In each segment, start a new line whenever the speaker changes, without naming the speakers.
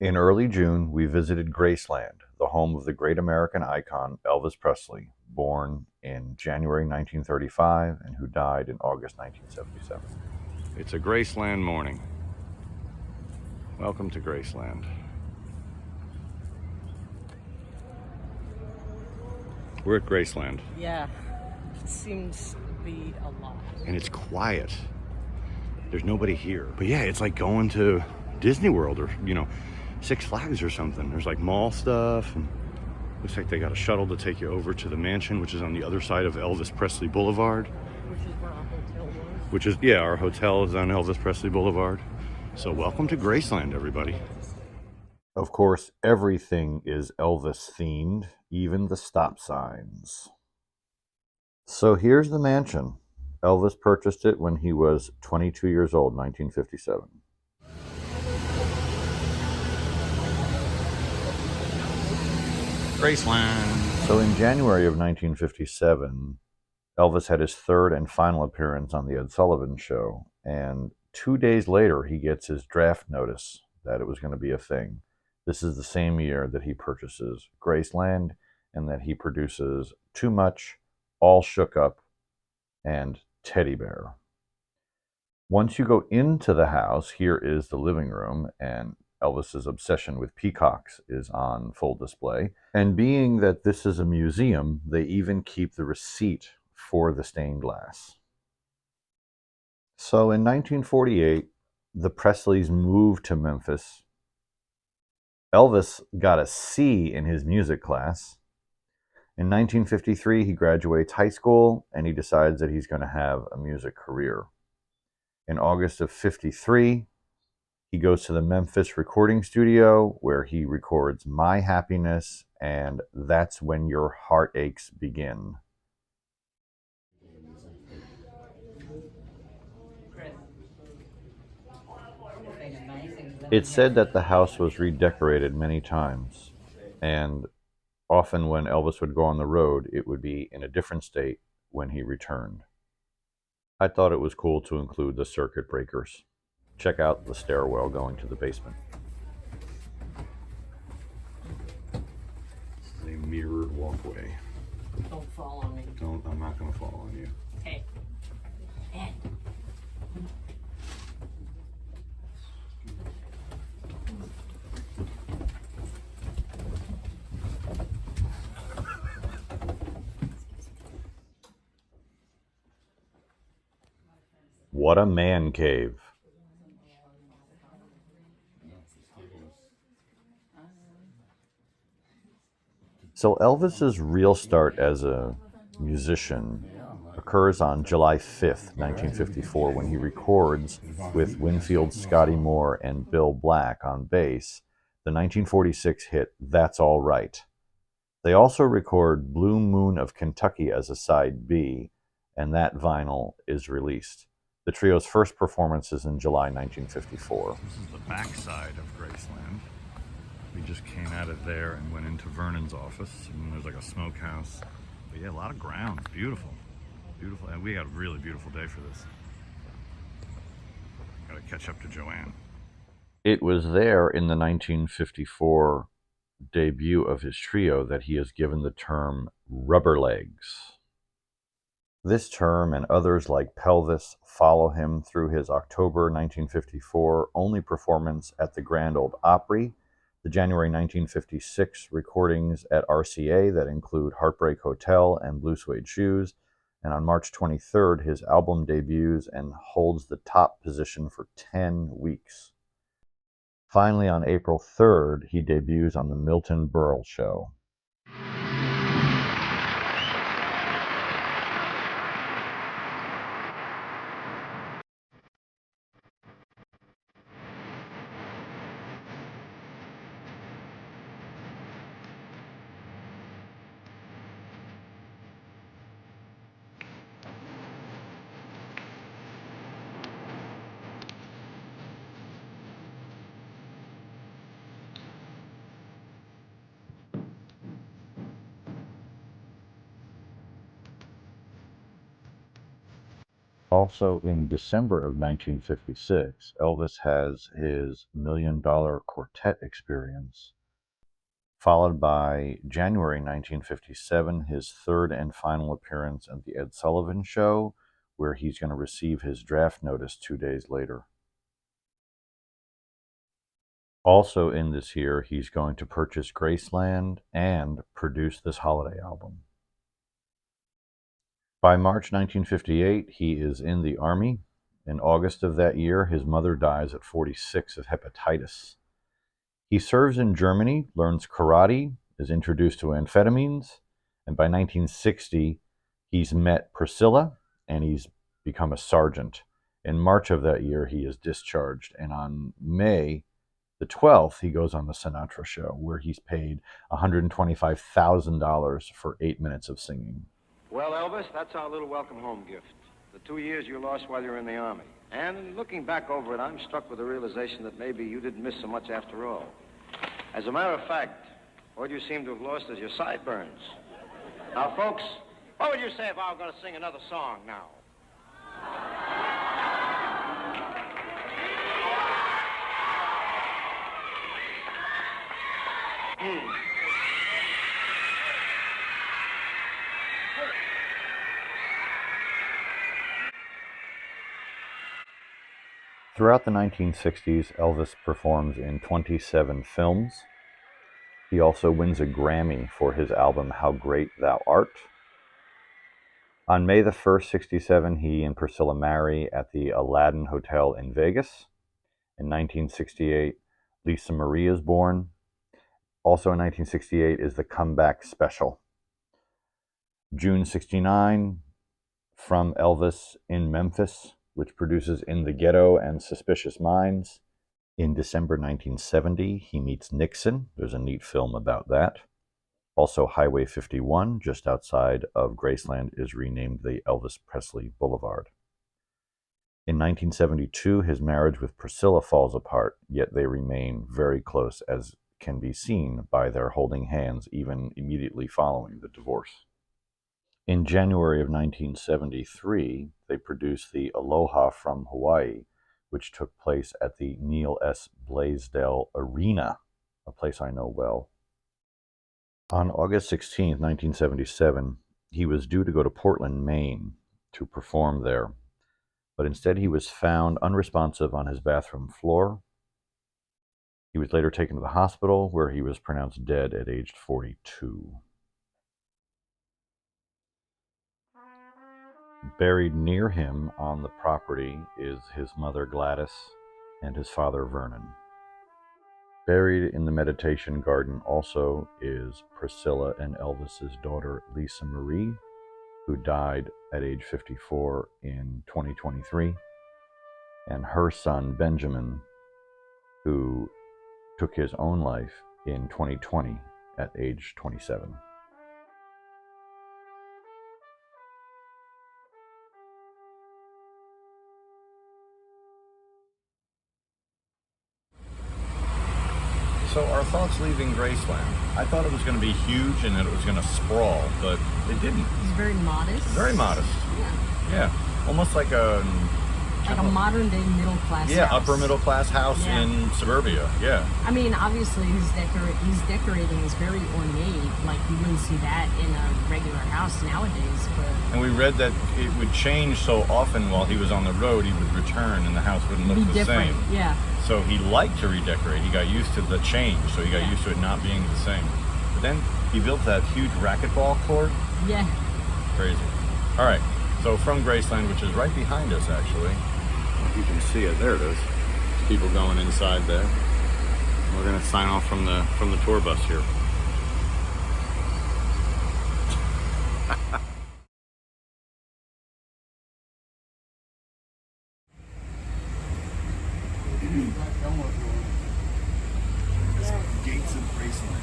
In early June, we visited Graceland, the home of the great American icon Elvis Presley, born in January 1935 and who died in August 1977. It's a Graceland morning. Welcome to Graceland. We're at Graceland.
Yeah, it seems to be a lot.
And it's quiet. There's nobody here. But yeah, it's like going to Disney World or, Six Flags or something. There's like mall stuff, and looks like they got a shuttle to take you over to the mansion, which is on the other side of Elvis Presley Boulevard.
Which is where our hotel was.
Which is, yeah, our hotel is on Elvis Presley Boulevard. So welcome to Graceland, everybody. Of course, everything is Elvis themed, even the stop signs. So here's the mansion. Elvis purchased it when he was 22 years old, 1957. Graceland. So in January of 1957, Elvis had his third and final appearance on The Ed Sullivan Show, and 2 days later he gets his draft notice that it was going to be a thing. This is the same year that he purchases Graceland and that he produces Too Much, All Shook Up, and Teddy Bear. Once you go into the house, here is the living room, and Elvis's obsession with peacocks is on full display. And being that this is a museum, they even keep the receipt for the stained glass. So in 1948, the Presleys moved to Memphis. Elvis got a C in his music class. In 1953, he graduates high school and he decides that he's going to have a music career. In August of 53, he goes to the Memphis recording studio where he records My Happiness and That's When Your Heartaches Begin. It's said that the house was redecorated many times, and often when Elvis would go on the road, it would be in a different state when he returned. I thought it was cool to include the circuit breakers. Check out the stairwell going to the basement. This is a mirrored walkway.
Don't fall on me.
I'm not going to fall on you.
Okay.
What a man cave. So Elvis's real start as a musician occurs on July 5th, 1954, when he records with Winfield's Scotty Moore and Bill Black on bass the 1946 hit That's All Right. They also record Blue Moon of Kentucky as a side B, and that vinyl is released. The trio's first performance is in July 1954. This is the backside of Graceland. We just came out of there and went into Vernon's office, and there's like a smokehouse. But yeah, a lot of grounds. Beautiful. Beautiful. And we had a really beautiful day for this. Gotta catch up to Joanne. It was there in the 1954 debut of his trio that he is given the term rubber legs. This term and others like Pelvis follow him through his October 1954 only performance at the Grand Ole Opry, the January 1956 recordings at RCA that include Heartbreak Hotel and Blue Suede Shoes, and on March 23rd his album debuts and holds the top position for 10 weeks. Finally, on April 3rd, he debuts on the Milton Berle Show. Also, in December of 1956, Elvis has his $1 Million Quartet experience, followed by January 1957, his third and final appearance at the Ed Sullivan Show, where he's going to receive his draft notice 2 days later. Also in this year, he's going to purchase Graceland and produce this holiday album. By March 1958, he is in the Army. In August of that year, his mother dies at 46 of hepatitis. He serves in Germany, learns karate, is introduced to amphetamines, and by 1960, he's met Priscilla, and he's become a sergeant. In March of that year, he is discharged, and on May the 12th, he goes on the Sinatra Show, where he's paid $125,000 for 8 minutes of singing.
Well, Elvis, that's our little welcome home gift. The 2 years you lost while you were in the Army. And looking back over it, I'm struck with the realization that maybe you didn't miss so much after all. As a matter of fact, what you seem to have lost is your sideburns. Now, folks, what would you say if I were going to sing another song now?
Throughout the 1960s, Elvis performs in 27 films. He also wins a Grammy for his album How Great Thou Art. On May the 1st, 67, he and Priscilla marry at the Aladdin Hotel in Vegas. In 1968, Lisa Marie is born. Also in 1968 is the Comeback Special. June 69, From Elvis in Memphis, which produces In the Ghetto and Suspicious Minds. In December 1970, he meets Nixon. There's a neat film about that. Also, Highway 51, just outside of Graceland, is renamed the Elvis Presley Boulevard. In 1972, his marriage with Priscilla falls apart, yet they remain very close, as can be seen by their holding hands even immediately following the divorce. In January of 1973, they produced the Aloha from Hawaii, which took place at the Neil S. Blaisdell Arena, a place I know well. On August 16, 1977, he was due to go to Portland, Maine, to perform there, but instead he was found unresponsive on his bathroom floor. He was later taken to the hospital, where he was pronounced dead at age 42. Buried near him on the property is his mother Gladys and his father Vernon. Buried in the meditation garden also is Priscilla and Elvis's daughter Lisa Marie, who died at age 54 in 2023, and her son Benjamin, who took his own life in 2020 at age 27. So our thoughts leaving Graceland. I thought it was going to be huge and that it was going to sprawl, but it didn't.
It's very modest.
Very modest.
Yeah.
Yeah. Almost like a
modern day middle class house.
upper middle class house in suburbia. Yeah.
I mean, obviously his decorating is very ornate. Like you wouldn't see that in a regular house nowadays. But
And we read that it would change so often while he was on the road, he would return and the house wouldn't look
be
the
different.
same.
Yeah.
So he liked to redecorate. He got used to the change, so he got used to it not being the same. But then he built that huge racquetball court.
Yeah.
Crazy. All right. So from Graceland, which is right behind us, actually. If you can see it, there it is. People going inside there. We're going to sign off from the tour bus here. Gates of Graceland.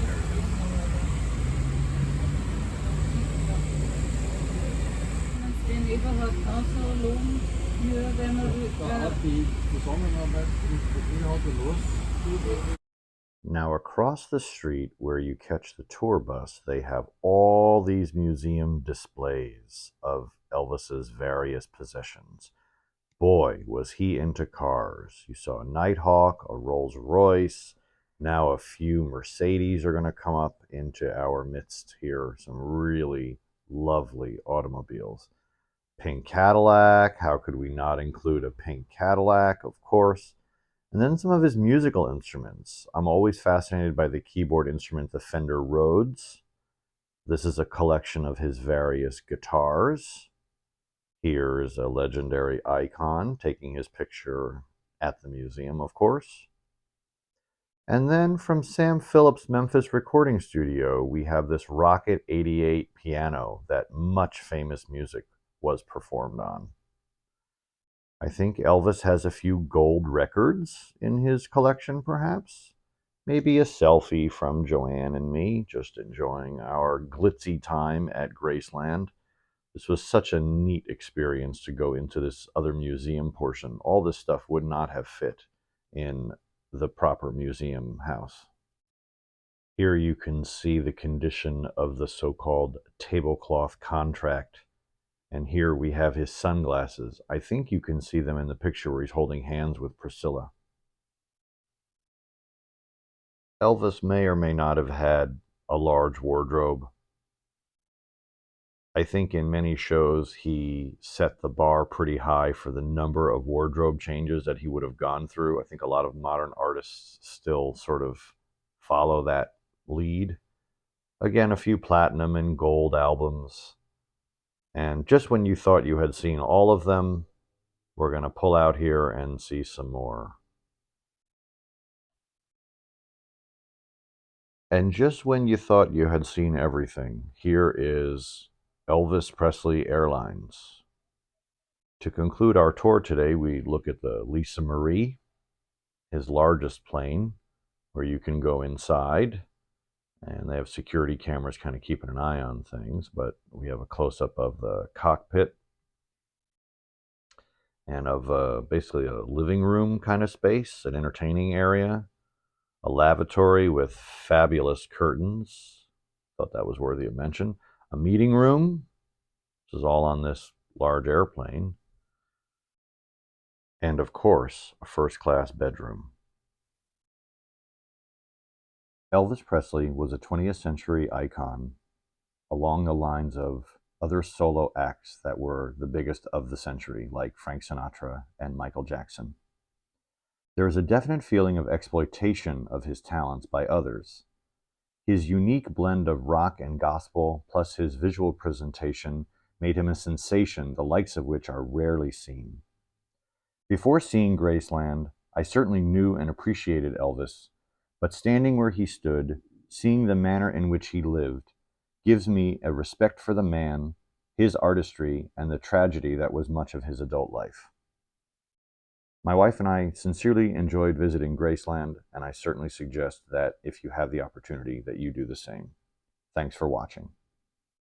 There it is.
Den überhaupt auszulohnen, hier, wenn man
Now, across the street where you catch the tour bus, they have all these museum displays of Elvis's various possessions. Boy, was he into cars. You saw a Nighthawk, a Rolls Royce. Now a few Mercedes are going to come up into our midst here. Some really lovely automobiles. Pink Cadillac. How could we not include a pink Cadillac? Of course. And then some of his musical instruments. I'm always fascinated by the keyboard instrument, the Fender Rhodes. This is a collection of his various guitars. Here's a legendary icon taking his picture at the museum, of course. And then from Sam Phillips' Memphis recording studio, we have this Rocket 88 piano that much famous music was performed on. I think Elvis has a few gold records in his collection, perhaps. Maybe a selfie from Joanne and me, just enjoying our glitzy time at Graceland. This was such a neat experience to go into this other museum portion. All this stuff would not have fit in the proper museum house. Here you can see the condition of the so-called tablecloth contract. And here we have his sunglasses. I think you can see them in the picture where he's holding hands with Priscilla. Elvis may or may not have had a large wardrobe. I think in many shows he set the bar pretty high for the number of wardrobe changes that he would have gone through. I think a lot of modern artists still sort of follow that lead. Again, a few platinum and gold albums. And just when you thought you had seen all of them, we're going to pull out here and see some more. And just when you thought you had seen everything, here is Elvis Presley Airlines. To conclude our tour today, we look at the Lisa Marie, his largest plane, where you can go inside. And they have security cameras kind of keeping an eye on things, but we have a close-up of the cockpit and of basically a living room kind of space, an entertaining area, a lavatory with fabulous curtains. Thought that was worthy of mention. A meeting room. This is all on this large airplane. And of course, a first-class bedroom. Elvis Presley was a 20th century icon along the lines of other solo acts that were the biggest of the century, like Frank Sinatra and Michael Jackson. There is a definite feeling of exploitation of his talents by others. His unique blend of rock and gospel, plus his visual presentation, made him a sensation, the likes of which are rarely seen. Before seeing Graceland, I certainly knew and appreciated Elvis, but standing where he stood, seeing the manner in which he lived, gives me a respect for the man, his artistry, and the tragedy that was much of his adult life. My wife and I sincerely enjoyed visiting Graceland, and I certainly suggest that if you have the opportunity that you do the same. Thanks for watching.